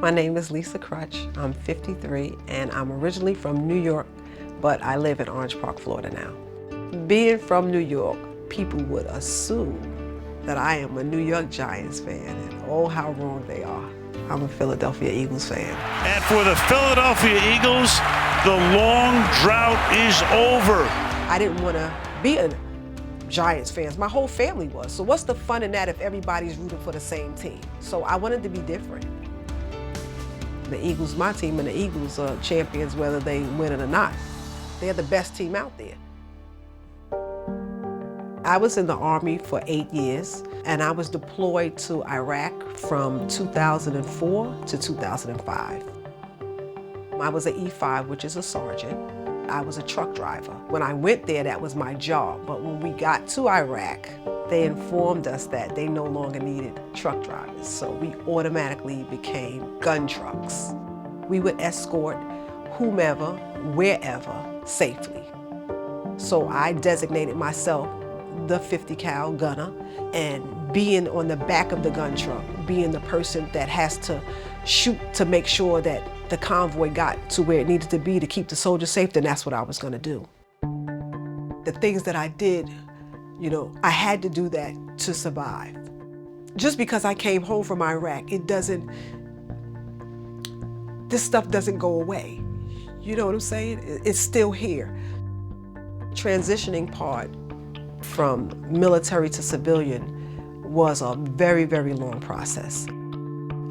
My name is Lisa Crutch. I'm 53 and I'm originally from New York, but I live in Orange Park, Florida now. Being from New York, people would assume that I am a New York Giants fan, and oh, how wrong they are. I'm a Philadelphia Eagles fan. And for the Philadelphia Eagles, the long drought is over. I didn't want to be a Giants fan. My whole family was. So what's the fun in that if everybody's rooting for the same team? So I wanted to be different. The Eagles, my team, and the Eagles are champions whether they win it or not. They're the best team out there. I was in the Army for 8 years, and I was deployed to Iraq from 2004 to 2005. I was an E5, which is a sergeant. I was a truck driver. When I went there, that was my job. But when we got to Iraq, they informed us that they no longer needed truck drivers. So we automatically became gun trucks. We would escort whomever, wherever, safely. So I designated myself the 50 cal gunner, and being on the back of the gun truck, being the person that has to shoot to make sure that the convoy got to where it needed to be to keep the soldiers safe, then that's what I was gonna do. The things that I did, I had to do that to survive. Just because I came home from Iraq, this stuff doesn't go away. You know what I'm saying? It's still here. Transitioning part from military to civilian was a very, very long process.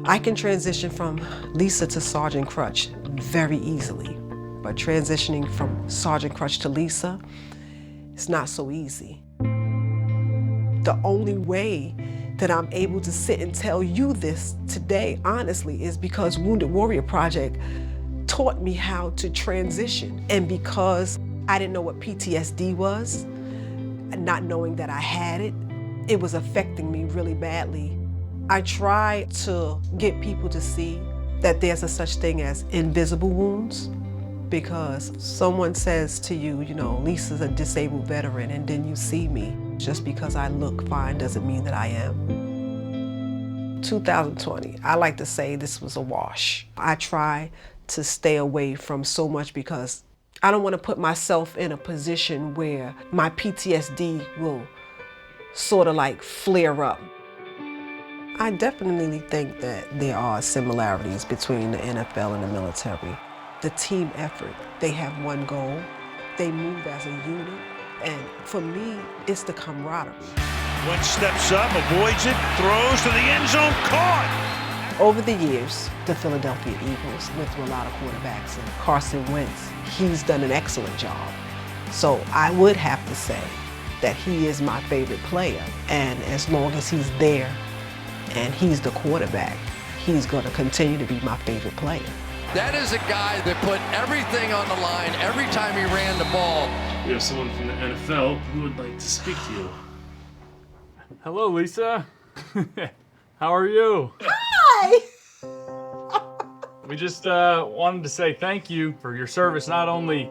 I can transition from Lisa to Sergeant Crutch very easily, but transitioning from Sergeant Crutch to Lisa, it's not so easy. The only way that I'm able to sit and tell you this today, honestly, is because Wounded Warrior Project taught me how to transition. And because I didn't know what PTSD was, not knowing that I had it, it was affecting me really badly. I try to get people to see that there's a such thing as invisible wounds, because someone says to you, Lisa's a disabled veteran, and then you see me. Just because I look fine doesn't mean that I am. 2020, I like to say this was a wash. I try to stay away from so much because I don't want to put myself in a position where my PTSD will sort of like flare up. I definitely think that there are similarities between the NFL and the military. The team effort, they have one goal, they move as a unit, and for me, it's the camaraderie. Wentz steps up, avoids it, throws to the end zone, caught! Over the years, the Philadelphia Eagles went through a lot of quarterbacks, and Carson Wentz, he's done an excellent job. So I would have to say that he is my favorite player, and as long as he's there and he's the quarterback, he's going to continue to be my favorite player. That is a guy that put everything on the line every time he ran the ball. We have someone from the NFL who would like to speak to you. Hello, Lisa. How are you? Hi! We just wanted to say thank you for your service, not only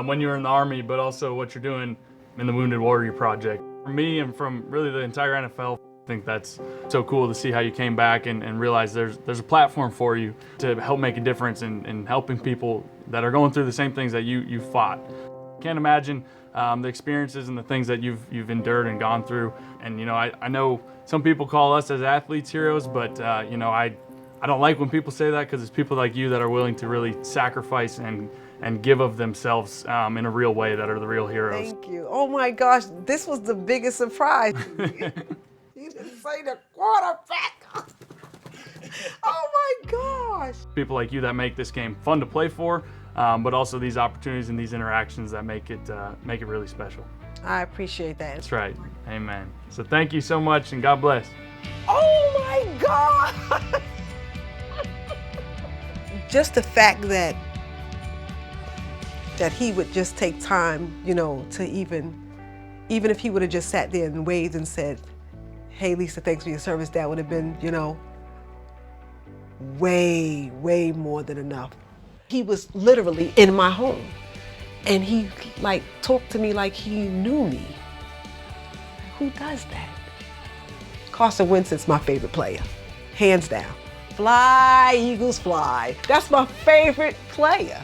when you were in the Army, but also what you're doing in the Wounded Warrior Project. For me and from really the entire NFL, I think that's so cool to see how you came back and realize there's a platform for you to help make a difference in helping people that are going through the same things that you fought. Can't imagine the experiences and the things that you've endured and gone through. And I know some people call us as athletes heroes, but I don't like when people say that, because it's people like you that are willing to really sacrifice and give of themselves in a real way that are the real heroes. Thank you. Oh my gosh, this was the biggest surprise. You didn't say the quarterback. Oh my gosh. People like you that make this game fun to play for, but also these opportunities and these interactions that make it really special. I appreciate that. That's right. Amen. So thank you so much, and God bless. Oh my God. Just the fact that he would just take time, to even if he would have just sat there and waved and said, "Hey, Lisa, thanks for your service," that would have been, way, way more than enough. He was literally in my home, and he talked to me like he knew me. Who does that? Carson Wentz is my favorite player, hands down. Fly, Eagles, fly. That's my favorite player.